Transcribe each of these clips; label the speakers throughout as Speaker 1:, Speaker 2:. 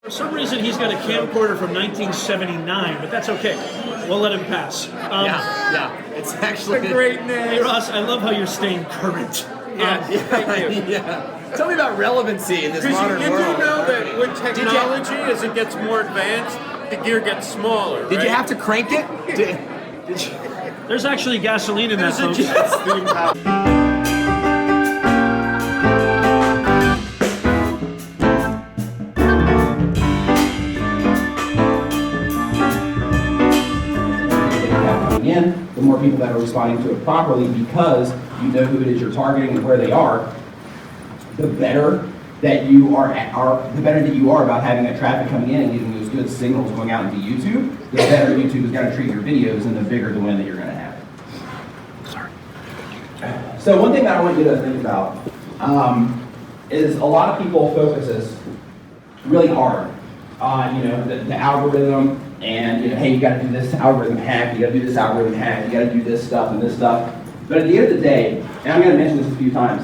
Speaker 1: For some reason, he's got a camcorder from 1979, but that's okay. We'll let him pass.
Speaker 2: Yeah, it's actually
Speaker 3: a great name.
Speaker 1: Hey Ross, I love how you're staying current.
Speaker 3: Thank you.
Speaker 2: Yeah. Tell me about relevancy in this modern
Speaker 3: you
Speaker 2: world.
Speaker 3: do know that with technology, as it gets more advanced, the gear gets smaller, right?
Speaker 2: Did you have to crank it? Did you?
Speaker 1: There's actually gasoline in that, folks.
Speaker 4: In, the more people that are responding to it properly, because you know who it is you're targeting and where they are, the better that you are about having that traffic coming in and getting those good signals going out into YouTube. The better YouTube is going to treat your videos, and the bigger the win that you're going to have. Sorry. So one thing that I want you to think about is a lot of people focus really hard on the algorithm. And hey, you got to do this algorithm hack, you got to do this algorithm hack, you got to do this stuff and this stuff. But at the end of the day, and I'm going to mention this a few times,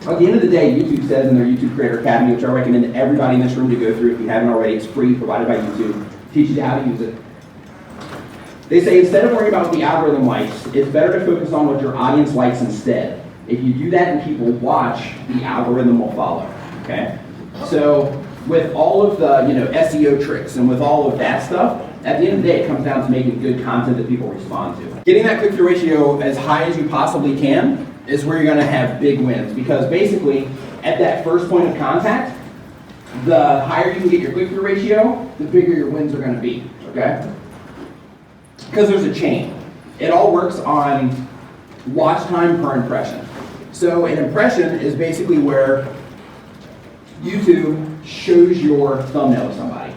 Speaker 4: at the end of the day, YouTube says in their YouTube Creator Academy, which I recommend everybody in this room to go through if you haven't already, it's free, provided by YouTube, teaches you how to use it. They say instead of worrying about what the algorithm likes, it's better to focus on what your audience likes instead. If you do that and people watch, the algorithm will follow, okay? So, with all of the SEO tricks and with all of that stuff, at the end of the day, it comes down to making good content that people respond to. Getting that click-through ratio as high as you possibly can is where you're going to have big wins, because basically, at that first point of contact, the higher you can get your click-through ratio, the bigger your wins are going to be, okay? Because there's a chain. It all works on watch time per impression. So an impression is basically where YouTube shows your thumbnail to somebody.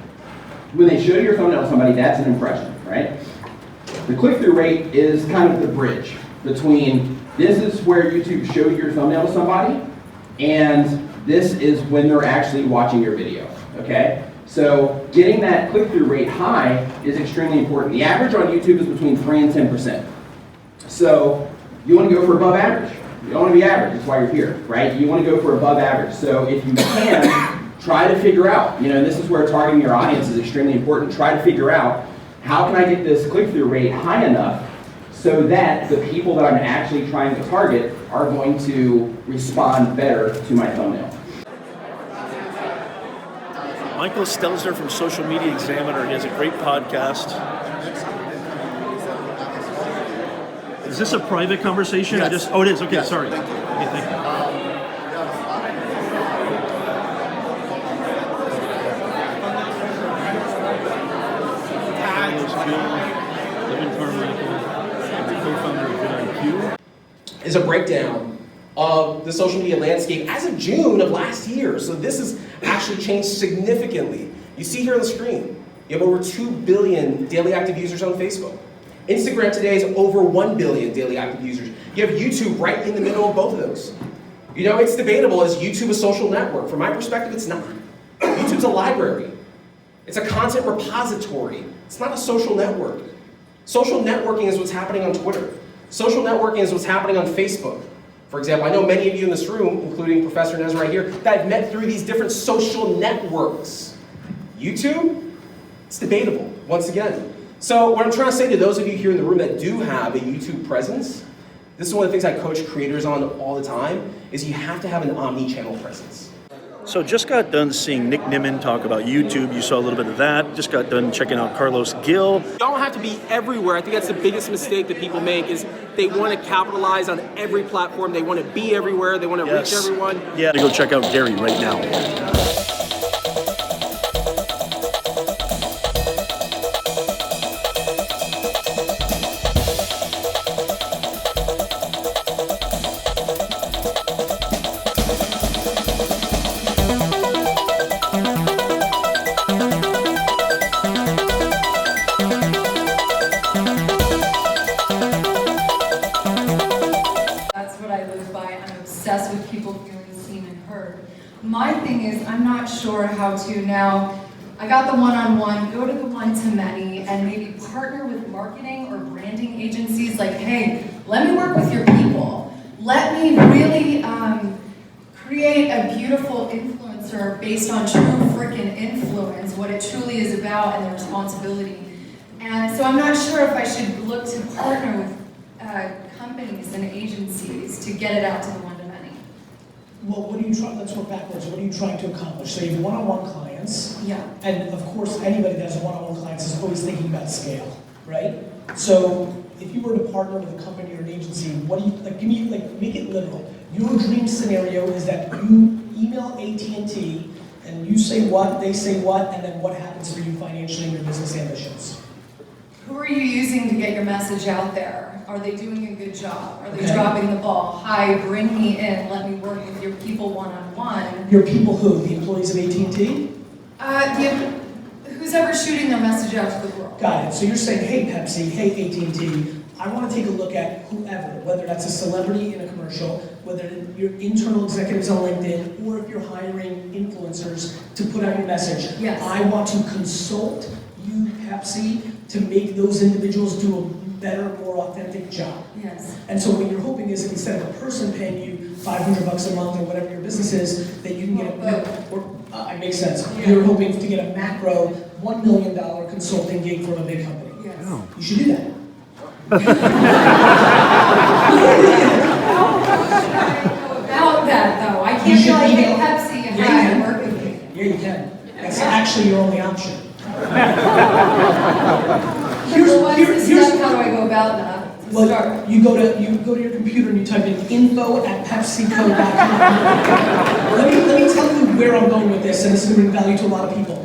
Speaker 4: When they show your thumbnail to somebody, that's an impression, right? The click-through rate is kind of the bridge between this is where YouTube showed your thumbnail to somebody, and this is when they're actually watching your video, okay? So getting that click-through rate high is extremely important. The average on YouTube is between 3 and 10%. So you want to go for above average. You don't want to be average, that's why you're here, right? You want to go for above average. So if you can, try to figure out, this is where targeting your audience is extremely important. Try to figure out, how can I get this click-through rate high enough so that the people that I'm actually trying to target are going to respond better to my thumbnail.
Speaker 1: Michael Stelzner from Social Media Examiner. He has a great podcast. Is this a private conversation?
Speaker 2: Yes.
Speaker 1: Oh, it is. Okay,
Speaker 2: yes.
Speaker 1: Sorry.
Speaker 2: Thank you.
Speaker 1: Okay, thank you.
Speaker 5: Is a breakdown of the social media landscape as of June of last year. So this has actually changed significantly. You see here on the screen, you have over 2 billion daily active users on Facebook. Instagram today is over 1 billion daily active users. You have YouTube right in the middle of both of those. It's debatable, is YouTube a social network? From my perspective, it's not. YouTube's a library. It's a content repository. It's not a social network. Social networking is what's happening on Twitter. Social networking is what's happening on Facebook. For example, I know many of you in this room, including Professor Nez right here, that I've met through these different social networks. YouTube, it's debatable, once again. So what I'm trying to say to those of you here in the room that do have a YouTube presence, this is one of the things I coach creators on all the time, is you have to have an omni-channel presence.
Speaker 1: So just got done seeing Nick Nimmin talk about YouTube. You saw a little bit of that. Just got done checking out Carlos Gil.
Speaker 6: You don't have to be everywhere. I think that's the biggest mistake that people make, is they want to capitalize on every platform. They want to be everywhere. They want to reach everyone.
Speaker 1: Yeah, to go check out Gary right now.
Speaker 7: obsessed with people feeling seen and heard. My thing is, I'm not sure how to now, I got the one-on-one, go to the one-to-many, and maybe partner with marketing or branding agencies like, hey, let me work with your people. Let me really create a beautiful influencer influencer based on true freaking influence, what it truly is about and the responsibility. And so I'm not sure if I should look to partner with companies and agencies to get it out to the one-to-many.
Speaker 8: Well, what are you trying, let's work backwards. What are you trying to accomplish? So you have one-on-one clients.
Speaker 7: Yeah.
Speaker 8: And of course, anybody that has one-on-one clients is always thinking about scale, right? So if you were to partner with a company or an agency, what do you, like, give me, like, make it literal. Your dream scenario is that you email AT&T and you say what, they say what, and then what happens for you financially in your business ambitions?
Speaker 7: Who are you using to get your message out there? Are they doing a good job? Are they
Speaker 8: Okay.
Speaker 7: dropping the ball? Hi, bring me in. Let me work with your people one-on-one.
Speaker 8: Your people who? The employees of AT&T?
Speaker 7: Who's ever shooting their message out to the world?
Speaker 8: Got it. So you're saying, hey Pepsi, hey AT&T, I want to take a look at whoever, whether that's a celebrity in a commercial, whether your internal executives on LinkedIn, or if you're hiring influencers to put out your message.
Speaker 7: Yes.
Speaker 8: I want to consult you, Pepsi, to make those individuals do a better, more authentic job.
Speaker 7: Yes.
Speaker 8: And so what you're hoping is instead of a person paying you $500 a month or whatever your business is, that you can get it makes sense.
Speaker 7: Yeah.
Speaker 8: You're hoping to get a macro $1 million consulting gig from a big company.
Speaker 7: Yes.
Speaker 1: Oh.
Speaker 8: You should do that.
Speaker 7: About that though, I
Speaker 8: You
Speaker 7: can't be
Speaker 8: should
Speaker 7: like, hey
Speaker 8: email-
Speaker 7: Pepsi,
Speaker 8: Yeah, you
Speaker 7: hi,
Speaker 8: can.
Speaker 7: work with me.
Speaker 8: Yeah, you can. That's actually your only option. Here's,
Speaker 7: Well, what's
Speaker 8: here-
Speaker 7: the
Speaker 8: here's,
Speaker 7: step? How do I go about that?
Speaker 8: well,
Speaker 7: Start.
Speaker 8: you go to your computer and you type in info@pepsico.com. let me tell you where I'm going with this, and this is going to bring value to a lot of people.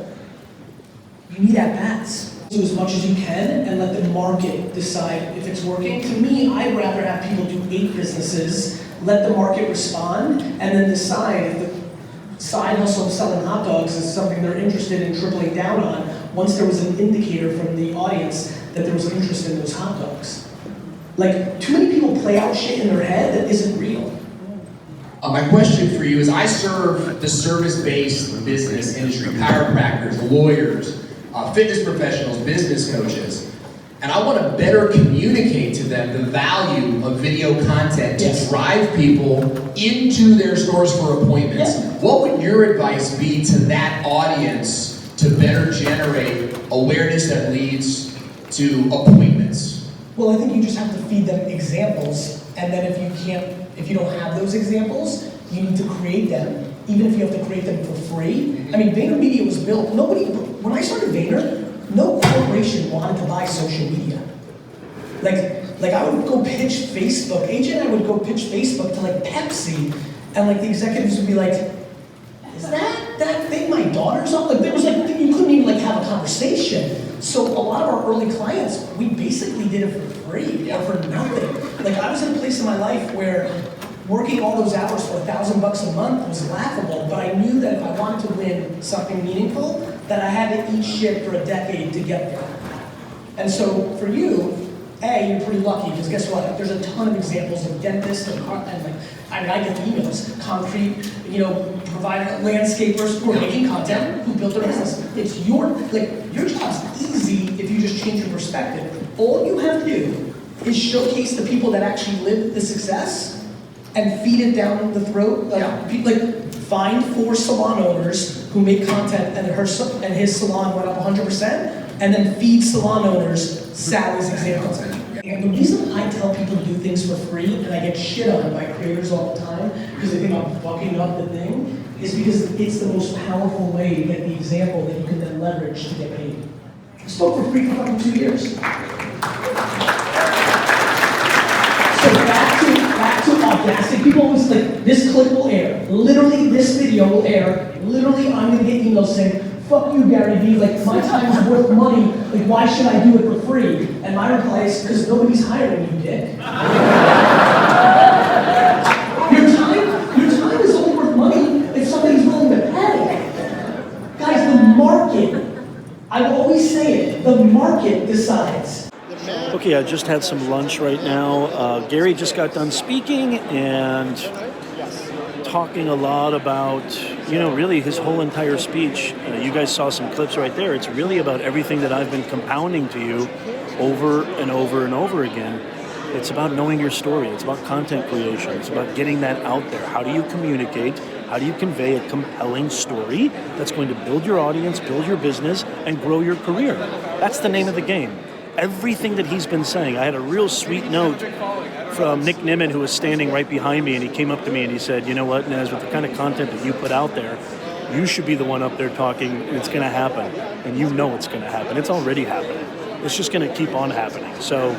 Speaker 8: You need at-bats. Do as much as you can and let the market decide if it's working. To me, I'd rather have people do 8 businesses, let the market respond, and then decide if the side hustle of selling hot dogs is something they're interested in tripling down on once there was an indicator from the audience that there was interest in those hot dogs. Like, too many people play out shit in their head that isn't real.
Speaker 5: My question for you is, I serve the service-based business industry, chiropractors, lawyers, fitness professionals, business coaches, and I want to better communicate to them the value of video content to
Speaker 8: Yes.
Speaker 5: drive people into their stores for appointments.
Speaker 8: Yes.
Speaker 5: What would your advice be to that audience to better generate awareness that leads to appointments?
Speaker 8: Well, I think you just have to feed them examples, and then if you don't have those examples, you need to create them, even if you have to create them for free. I mean, VaynerMedia was built, when I started Vayner, no corporation wanted to buy social media. Like I would go pitch Facebook, AJ and I would go pitch Facebook to like Pepsi, and like the executives would be like, is that thing my daughter's on? Like there was like, you couldn't even like have a conversation. So a lot of our early clients, we basically did it for free or for nothing. Like I was in a place in my life where working all those hours for $1,000 a month was laughable, but I knew that if I wanted to win something meaningful, that I had to eat shit for a decade to get there. And so for you, you're pretty lucky, because guess what? There's a ton of examples of dentists and like, I mean, I get emails, concrete, provider, landscapers who are making content, who built their business. It's your job's easy if you just change your perspective. All you have to do is showcase the people that actually live the success and feed it down the throat. Find 4 salon owners who make content and his salon went up 100%, and then feed salon owners Sally's examples. And the reason I tell people to do things for free, and I get shit on by creators all the time because they think I'm fucking up the thing, is because it's the most powerful way to get the example that you can then leverage to get paid. I spoke for free for fucking 2 years. So back to audacity. People always like, this clip will air. Literally, this video will air. Literally, I'm gonna get emails saying, fuck you, Gary Vee, like my time is worth money, like why should I do it for free? And my reply is, because nobody's hiring you, dick. Your time is only worth money if somebody's willing to pay. Guys, the market, I always say it, the market decides.
Speaker 1: Okay, I just had some lunch right now. Gary just got done speaking and talking a lot about, really his whole entire speech. You guys saw some clips right there. It's really about everything that I've been compounding to you over and over and over again. It's about knowing your story. It's about content creation. It's about getting that out there. How do you communicate How do you convey a compelling story that's going to build your audience, build your business, and grow your career? That's the name of the game. Everything that he's been saying. I had a real sweet note from Nick Nimmin, who was standing right behind me, and he came up to me and he said, you know what, Nez, with the kind of content that you put out there, you should be the one up there talking, and it's going to happen. And you know it's going to happen. It's already happening. It's just going to keep on happening. So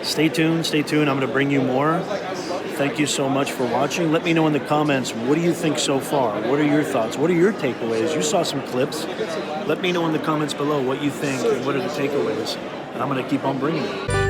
Speaker 1: stay tuned. I'm going to bring you more. Thank you so much for watching. Let me know in the comments, what do you think so far? What are your thoughts? What are your takeaways? You saw some clips. Let me know in the comments below what you think and what are the takeaways. And I'm going to keep on bringing it.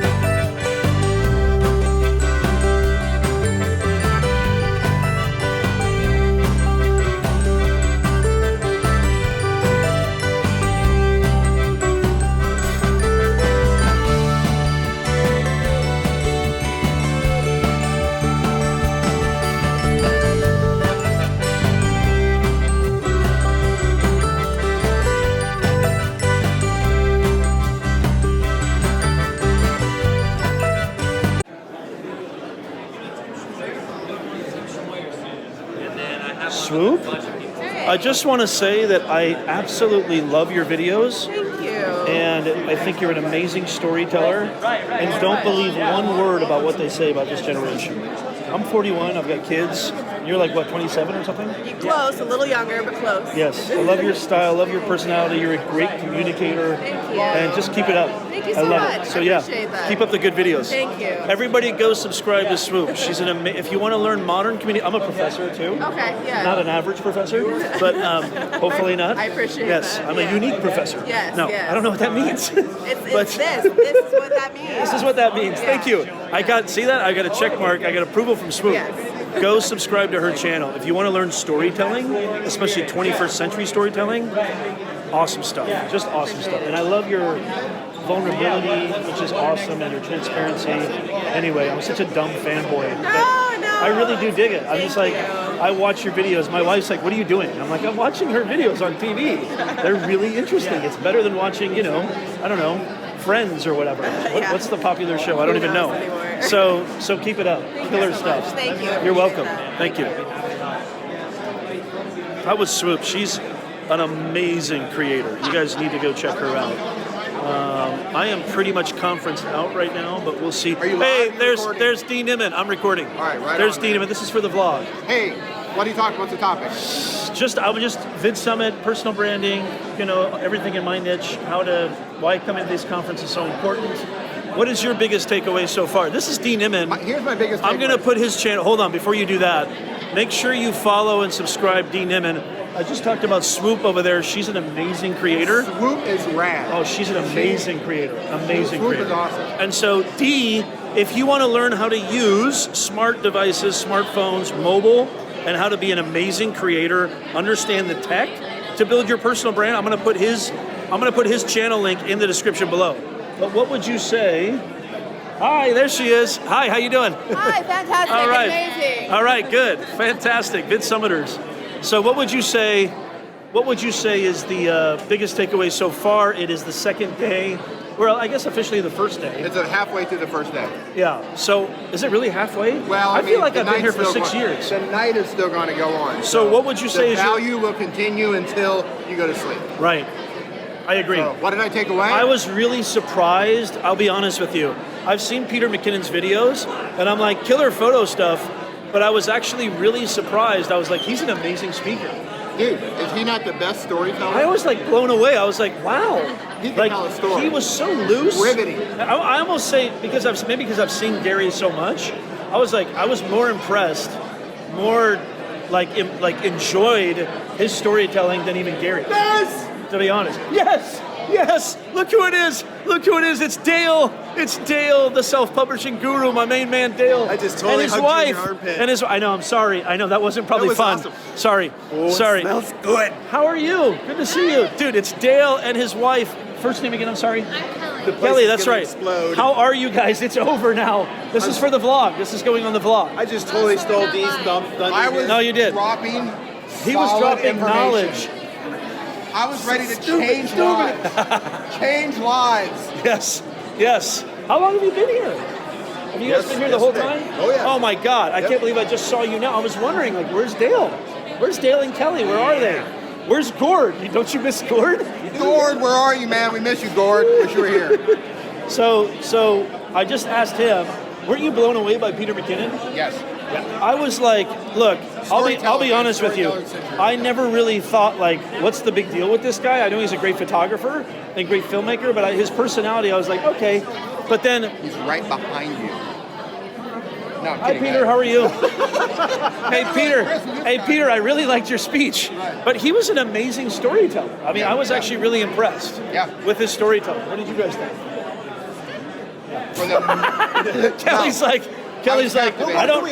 Speaker 1: Swoop. I just want to say that I absolutely love your videos.
Speaker 9: Thank you.
Speaker 1: And I think you're an amazing storyteller. And don't believe one word about what they say about this generation. I'm 41, I've got kids. You're like, what, 27 or something?
Speaker 9: Close, a little younger, but close.
Speaker 1: Yes, I love your style, love your personality. You're a great communicator.
Speaker 9: Thank you.
Speaker 1: And just keep it up.
Speaker 9: Thank you so
Speaker 1: I love
Speaker 9: much.
Speaker 1: it. So
Speaker 9: I
Speaker 1: yeah,
Speaker 9: appreciate that.
Speaker 1: keep up the good videos.
Speaker 9: Thank you.
Speaker 1: Everybody go subscribe to Swoop. She's an if you want to learn modern community, I'm a professor too.
Speaker 9: Okay, yeah.
Speaker 1: Not an average professor, but hopefully not.
Speaker 9: I appreciate
Speaker 1: yes,
Speaker 9: that.
Speaker 1: I'm a unique professor.
Speaker 9: Yes,
Speaker 1: no,
Speaker 9: yes.
Speaker 1: I don't know what that means.
Speaker 9: It's this is what that means.
Speaker 1: This is what that means.
Speaker 9: Yeah.
Speaker 1: Thank you. I got a check mark. I got approval from Swoop.
Speaker 9: Yes.
Speaker 1: Go subscribe to her channel. If you want to learn storytelling, especially 21st century storytelling, awesome stuff. Just awesome stuff. And I love your vulnerability, which is awesome, and your transparency. Anyway, I'm such a dumb fanboy.
Speaker 9: No.
Speaker 1: I really do dig it. I'm just like,
Speaker 9: you.
Speaker 1: I watch your videos. My wife's like, what are you doing? I'm like, I'm watching her videos on TV. They're really interesting. It's better than watching, I don't know, Friends or whatever. What's the popular show? I don't even know. So keep it up. Killer stuff.
Speaker 9: Thank you.
Speaker 1: You're welcome. Thank you. That was Swoop. She's an amazing creator. You guys need to go check her out. I am pretty much conferenced out right now, but we'll see. Hey, there's Dean Nimmin. I'm recording.
Speaker 10: All right,
Speaker 1: there's Dean Nimmin. This is for the vlog.
Speaker 10: Hey, what are you talking? What's the topic?
Speaker 1: I would just VidSummit, personal branding, everything in my niche, why coming to these conferences is so important. What is your biggest takeaway so far? This is Dean Nimmin.
Speaker 10: Here's my biggest takeaway.
Speaker 1: I'm going to put his channel. Hold on, before you do that, make sure you follow and subscribe Dean Nimmin. I just talked about Swoop over there. She's an amazing creator.
Speaker 10: Swoop is rad.
Speaker 1: Oh, she's an amazing creator. Amazing
Speaker 10: Swoop
Speaker 1: creator.
Speaker 10: is awesome.
Speaker 1: And so, D, if you want to learn how to use smart devices, smartphones, mobile, and how to be an amazing creator, understand the tech to build your personal brand, I'm going to put his channel link in the description below. But what would you say? Hi, there she is. Hi, how you doing?
Speaker 9: Hi, fantastic,
Speaker 1: All right.
Speaker 9: amazing.
Speaker 1: All right, good, fantastic, VidSummiters. So what would you say is the biggest takeaway so far? It is the second day. Well, I guess officially the first day.
Speaker 10: It's halfway through the first day.
Speaker 1: Yeah. So is it really halfway?
Speaker 10: Well,
Speaker 1: I feel like I've been here for 6 years.
Speaker 10: The night is still going to go on.
Speaker 1: So what would you say
Speaker 10: the
Speaker 1: is
Speaker 10: value will continue until you go to sleep.
Speaker 1: Right. I agree.
Speaker 10: So what did I take away?
Speaker 1: I was really surprised. I'll be honest with you. I've seen Peter McKinnon's videos, and I'm like, killer photo stuff, but I was actually really surprised. I was like, he's an amazing speaker.
Speaker 10: Dude, is he not the best storyteller?
Speaker 1: I was like blown away. I was like, wow.
Speaker 10: He can tell a story.
Speaker 1: He was so loose.
Speaker 10: Riveting.
Speaker 1: I almost say, because I've seen Gary so much, I was more impressed, more like enjoyed his storytelling than even Gary.
Speaker 10: Yes!
Speaker 1: To be honest. Yes! Look who it is! It's Dale! It's Dale, the self-publishing guru, my main man Dale.
Speaker 10: I just totally
Speaker 1: and his
Speaker 10: hugged you in
Speaker 1: wife.
Speaker 10: your armpit.
Speaker 1: And his I know, I'm sorry. I know that wasn't probably
Speaker 10: That was
Speaker 1: fun.
Speaker 10: awesome.
Speaker 1: Sorry. Sorry.
Speaker 10: It smells good.
Speaker 1: How are you? Good to see you. Dude, it's Dale and his wife. First name again, I'm sorry?
Speaker 11: I'm Kelly.
Speaker 10: The place
Speaker 1: Kelly,
Speaker 10: is
Speaker 1: that's
Speaker 10: gonna
Speaker 1: right.
Speaker 10: explode.
Speaker 1: How are you guys? It's over now. This is for the vlog. This is going on the vlog.
Speaker 10: I just totally stole Dee's
Speaker 11: I
Speaker 10: thunder.
Speaker 1: No, you did.
Speaker 10: Dropping
Speaker 1: He was
Speaker 10: solid
Speaker 1: dropping
Speaker 10: information.
Speaker 1: knowledge.
Speaker 10: I was ready to change lives. Change lives.
Speaker 1: Yes. How long have you been here? Have you guys been here the whole time?
Speaker 10: Oh, yeah.
Speaker 1: Oh my God, I can't believe I just saw you now. I was wondering, like, where's Dale? Where's Dale and Kelly? Where are they? Where's Gord? Don't you miss Gord?
Speaker 10: Gord, where are you, man? We miss you, Gord. Wish you were here.
Speaker 1: So I just asked him, weren't you blown away by Peter McKinnon?
Speaker 10: Yes.
Speaker 1: I was like, look, I'll be honest with you.
Speaker 10: Storytelling.
Speaker 1: I never really thought, like, what's the big deal with this guy? I know he's a great photographer and great filmmaker, but his personality, I was like, okay. But then,
Speaker 10: He's right behind you. No, I'm
Speaker 1: hi
Speaker 10: kidding.
Speaker 1: Peter, how are you? Hey Peter, I really liked your speech. But he was an amazing storyteller. I mean, I was actually really impressed with his storytelling. What did you guys think? Kelly's like, I don't.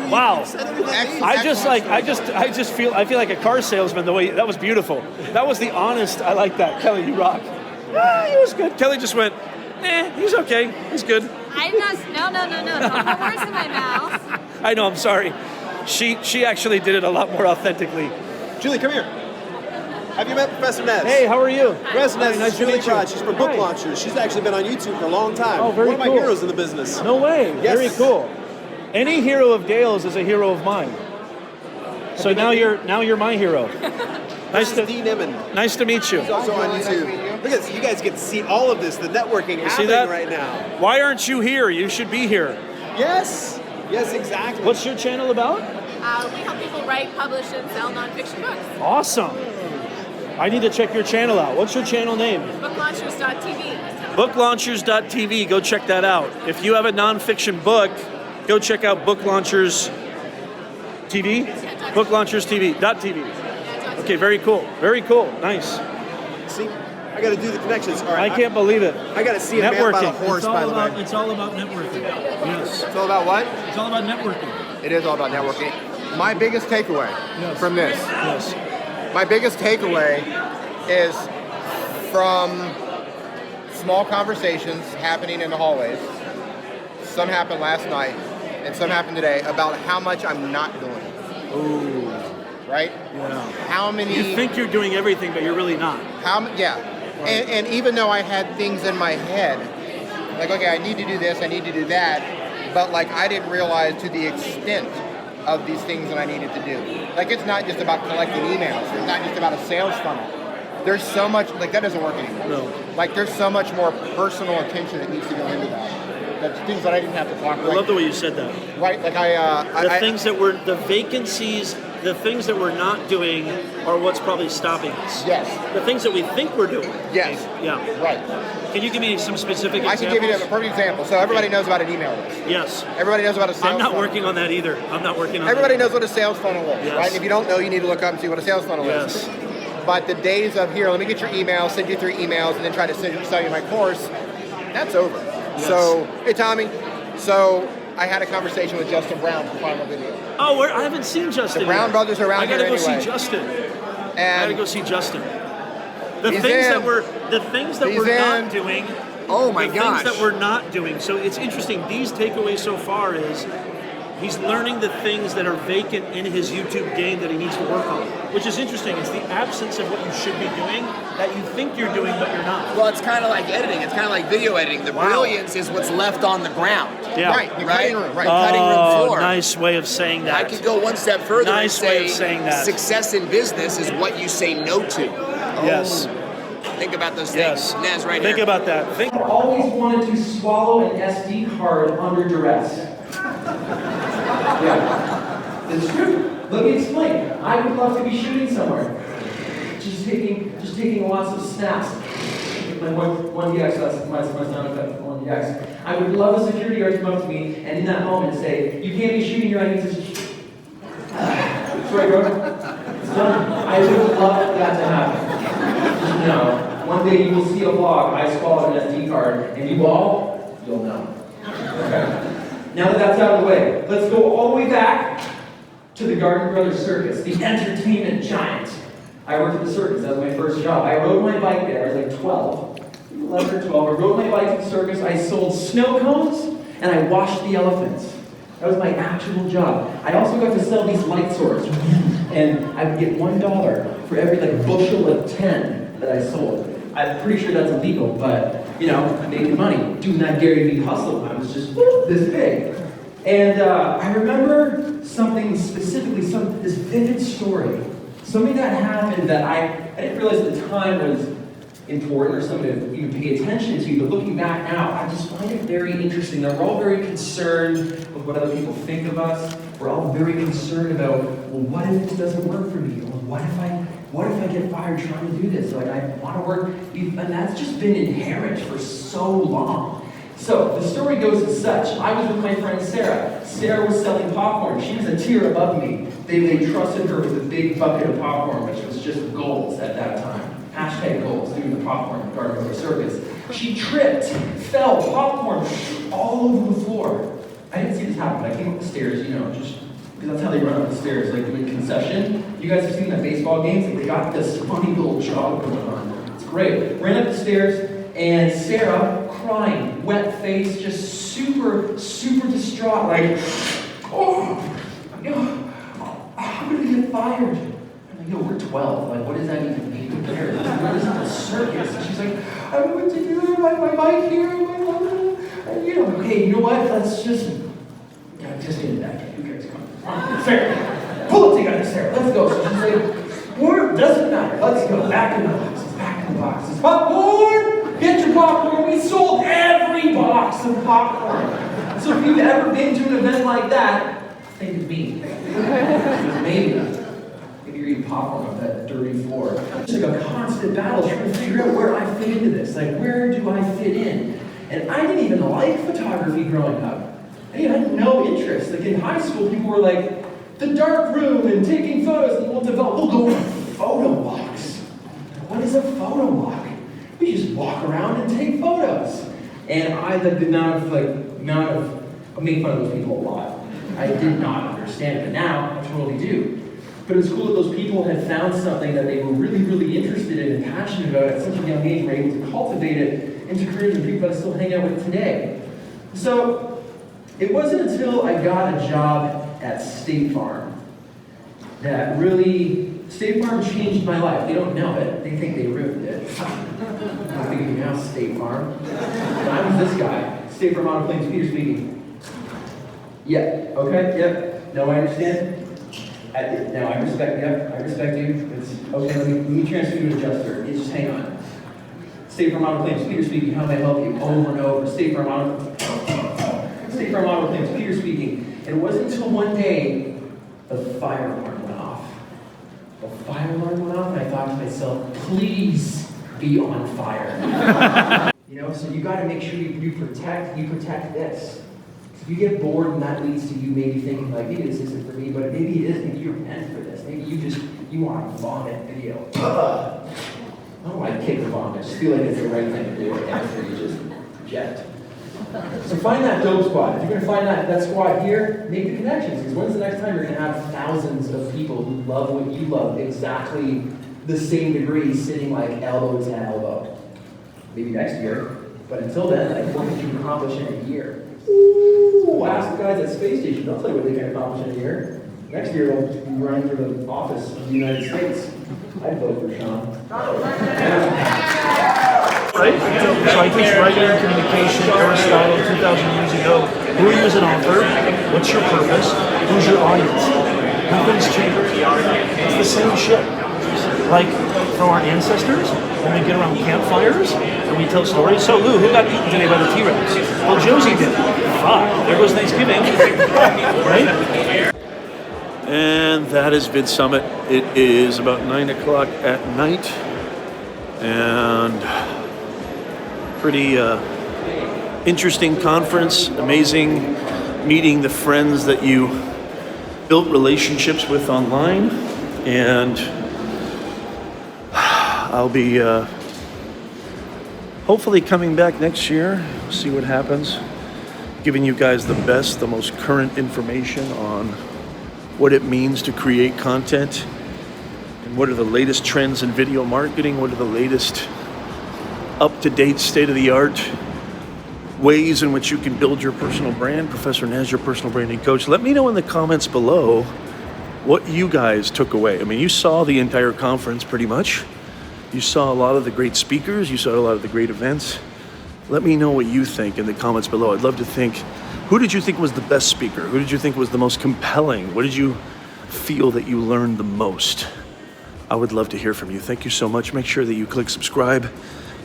Speaker 1: Wow. I feel like a car salesman. The way that was beautiful. That was the honest. I like that. Kelly, you rock. He was good. Kelly just went, he's okay. He's good.
Speaker 11: No. Don't put words in my mouth.
Speaker 1: I know. I'm sorry. She actually did it a lot more authentically.
Speaker 12: Julie, come here. Have you met Professor Nez?
Speaker 1: Hey, how are you?
Speaker 12: Professor Nez,
Speaker 1: Nice
Speaker 12: is
Speaker 1: to
Speaker 12: Julie
Speaker 1: meet you.
Speaker 12: Prod. She's from Book
Speaker 1: Hi.
Speaker 12: Launchers. She's actually been on YouTube for a long time.
Speaker 1: Oh, very
Speaker 12: One of my
Speaker 1: cool.
Speaker 12: heroes in the business.
Speaker 1: No way.
Speaker 12: Yes.
Speaker 1: Very cool. Any hero of Dale's is a hero of mine. So now you're my hero.
Speaker 12: This is Dean Emmon.
Speaker 1: Nice to meet you.
Speaker 12: He's also on YouTube. Look at this. You guys get to see all of this, the networking
Speaker 1: You see
Speaker 12: happening
Speaker 1: that?
Speaker 12: right now.
Speaker 1: Why aren't you here? You should be here.
Speaker 12: Yes. Yes, exactly.
Speaker 1: What's your channel about?
Speaker 11: We help people write, publish, and sell nonfiction books.
Speaker 1: Awesome. I need to check your channel out. What's your channel name?
Speaker 11: Booklaunchers.tv.
Speaker 1: Booklaunchers.tv. Go check that out. If you have a nonfiction book, go check out Book Launchers TV. Booklaunchers.tv. Okay, very cool. Very cool. Nice.
Speaker 12: See, I got to do the connections. All right,
Speaker 1: I can't believe it.
Speaker 12: I got to see a man about a horse, by the way.
Speaker 1: It's all about networking. Yes.
Speaker 10: It's all about what?
Speaker 1: It's all about networking.
Speaker 10: It is all about networking. My biggest takeaway from this.
Speaker 1: Yes.
Speaker 10: My biggest takeaway is from small conversations happening in the hallways. Some happened last night, and some happened today about how much I'm not doing.
Speaker 1: Ooh.
Speaker 10: Right?
Speaker 1: Yeah.
Speaker 10: How many?
Speaker 1: You think you're doing everything, but you're really not.
Speaker 10: Yeah. And even though I had things in my head, like, okay, I need to do this, I need to do that, but like I didn't realize to the extent of these things that I needed to do. Like, it's not just about collecting emails. It's not just about a sales funnel. There's so much, like, that doesn't work anymore.
Speaker 1: No.
Speaker 10: Like, there's so much more personal attention that needs to go into that. That's things that I didn't have to talk about.
Speaker 1: I love the way you said that.
Speaker 10: Right, like
Speaker 1: the vacancies, the things that we're not doing are what's probably stopping us.
Speaker 10: Yes.
Speaker 1: The things that we think we're doing.
Speaker 10: Yes.
Speaker 1: Yeah.
Speaker 10: Right.
Speaker 1: Can you give me some specific examples?
Speaker 10: I can give you a perfect example. So everybody knows about an email list.
Speaker 1: Yes.
Speaker 10: Everybody knows about a sales
Speaker 1: I'm not
Speaker 10: funnel.
Speaker 1: working on that either. I'm not working on
Speaker 10: Everybody
Speaker 1: that.
Speaker 10: knows what a sales funnel is,
Speaker 1: Yes.
Speaker 10: right? And if you don't know, you need to look up and see what a sales funnel is. But the days of here, let me get your email, send you 3 emails, and then try to sell you my course, that's over.
Speaker 1: Yes.
Speaker 10: So, hey Tommy, so I had a conversation with Justin Brown for Final Video.
Speaker 1: Oh, I haven't seen Justin.
Speaker 10: The Brown
Speaker 1: yet.
Speaker 10: brothers are around
Speaker 1: I gotta
Speaker 10: here
Speaker 1: go
Speaker 10: anyway.
Speaker 1: see Justin.
Speaker 10: And
Speaker 1: I gotta go see Justin. The
Speaker 10: He's
Speaker 1: things
Speaker 10: in.
Speaker 1: that we're
Speaker 10: He's
Speaker 1: not
Speaker 10: in.
Speaker 1: doing.
Speaker 10: Oh my
Speaker 1: the
Speaker 10: gosh.
Speaker 1: things that we're not doing. So it's interesting. These takeaways so far is he's learning the things that are vacant in his YouTube game that he needs to work on, which is interesting. It's the absence of what you should be doing that you think you're doing, but you're not.
Speaker 2: Well, it's kind of like editing. It's kind of like video editing. The brilliance is what's left on the ground.
Speaker 1: Yeah.
Speaker 10: Right, the cutting room, right.
Speaker 2: The cutting room floor.
Speaker 1: Nice way of saying that.
Speaker 2: I could go one step further
Speaker 1: Nice
Speaker 2: and
Speaker 1: way
Speaker 2: say
Speaker 1: of saying that.
Speaker 2: success in business is what you say no to.
Speaker 1: Yes.
Speaker 2: Think about those
Speaker 1: Yes.
Speaker 2: things. Nez, right
Speaker 1: Think
Speaker 2: here.
Speaker 1: about that.
Speaker 13: I always wanted to swallow an SD card under duress. Yeah, it's true. Let me explain. I would love to be shooting somewhere, just taking lots of snaps. My 1DX, that's my sound effect. 1DX. I would love a security guard to come up to me and in that moment say, "You can't be shooting your ID to." Sorry, bro. It's done. I would love that to happen. You know, one day you will see a vlog, I swallowed an SD card, and you'll know. Okay. Now that that's out of the way, let's go all the way back to the Garden Brothers Circus, the entertainment giant. I worked at the circus, that was my first job. I rode my bike there, I was like 12, 11 or 12. I rode my bike to the circus, I sold snow cones, and I washed the elephants. That was my actual job. I also got to sell these light swords, and I would get $1 for every bushel of 10 that I sold. I'm pretty sure that's illegal, but, you know, I'm making money doing that Gary Vee hustle. I was just this big. And I remember something specifically, this vivid story. Something that happened that I didn't realize at the time was important or something to even pay attention to, but looking back now, I just find it very interesting that we're all very concerned with what other people think of us. We're all very concerned about, well, what if this doesn't work for me? Or what if I get fired trying to do this? Like, I want to work, and that's just been inherent for so long. So, the story goes as such. I was with my friend Sarah. Sarah was selling popcorn. She was a tier above me. They trusted her with a big bucket of popcorn, which was just goals at that time. Hashtag goals, doing the popcorn garden of the circus. She tripped, fell, popcorn all over the floor. I didn't see this happen, but I came up the stairs, you know, just because that's how they run up the stairs, like doing concession. You guys have seen the baseball games? Like, they got this funny little jog going on. It's great. Ran up the stairs, and Sarah, crying, wet face, just super, super distraught, like, oh, I'm gonna get fired. I'm like, yo, we're 12. Like, what does that even mean? Who cares? What is a circus? And she's like, I don't know what to do. My mic here, my mother. And, you know, okay, you know what? Let's just get it back. Who cares? Come on. Sarah, pull the thing out of Sarah. Let's go. So she's like, word doesn't matter. Let's go. Back in the boxes. Back in the boxes. Popcorn! Get your popcorn. We sold every box of popcorn. So if you've ever been to an event like that, think of me. Maybe you're eating popcorn on that dirty floor. It's like a constant battle trying to figure out where I fit into this. Like, where do I fit in? And I didn't even like photography growing up. I had no interest. Like, in high school, people were like, the dark room and taking photos, and we'll go on photo walks. What is a photo walk? We just walk around and take photos. And I did not make fun of those people a lot. I did not understand it, but now I totally do. But it's cool that those people had found something that they were really, really interested in and passionate about at such a young age, were able to cultivate it into careers and people that I still hang out with today. So it wasn't until I got a job at State Farm that really, State Farm changed my life. They don't know it. They think they ruined it. I'm thinking now, State Farm. But I was this guy. State Farm Auto Claims, Peter speaking. Yeah, okay, yep. No, I understand. Now I respect you. It's okay, let me transfer you to an adjuster. Just hang on. State Farm Auto Claims, Peter speaking. How may I help you? Over and over. State Farm Auto Claims, Peter speaking. And it wasn't until one day the fire alarm went off. The fire alarm went off, and I thought to myself, please be on fire. You know, so you got to make sure you protect this. If you get bored and that leads to you maybe thinking like, maybe this isn't for me, but maybe it is, maybe you're meant for this. Maybe you want to vomit video. I don't want to kick the vomit. I just feel like it's the right thing to do after you just eject. So find that dope spot. If you're going to find that squad here, make the connections. Because when's the next time you're going to have thousands of people who love what you love exactly the same degree, sitting like elbow to elbow? Maybe next year. But until then, like, what can you accomplish in a year? Ooh, ask the guys at Space Station. They'll tell you what they can accomplish in a year. Next year, they'll be running for the office of the United States. I'd vote for Sean.
Speaker 1: Right? So I teach writing and communication, Aristotle, 2,000 years ago. Who are you as an author? What's your purpose? Who's your audience? Nothing's changed. It's the same shit. Like from our ancestors, when we get around campfires and we tell stories. So Lou, who got eaten today by the T-Rex? Well, Josie did. Fuck. There goes Thanksgiving. Right? And that is VidSummit. It is about 9 o'clock at night. And pretty interesting conference. Amazing meeting the friends that you built relationships with online. And I'll be hopefully coming back next year, see what happens, giving you guys the best, the most current information on what it means to create content and what are the latest trends in video marketing, what are the latest up-to-date, state-of-the-art ways in which you can build your personal brand. Professor Nez, your personal branding coach. Let me know in the comments below what you guys took away. I mean, you saw the entire conference pretty much. You saw a lot of the great speakers, you saw a lot of the great events. Let me know what you think in the comments below. I'd love to think, who did you think was the best speaker? Who did you think was the most compelling? What did you feel that you learned the most? I would love to hear from you. Thank you so much. Make sure that you click subscribe,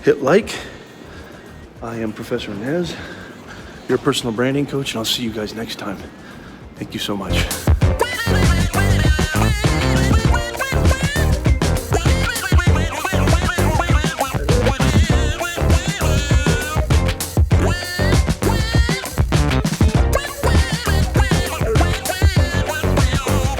Speaker 1: hit like. I am Professor Nez, your personal branding coach, and I'll see you guys next time. Thank you so much.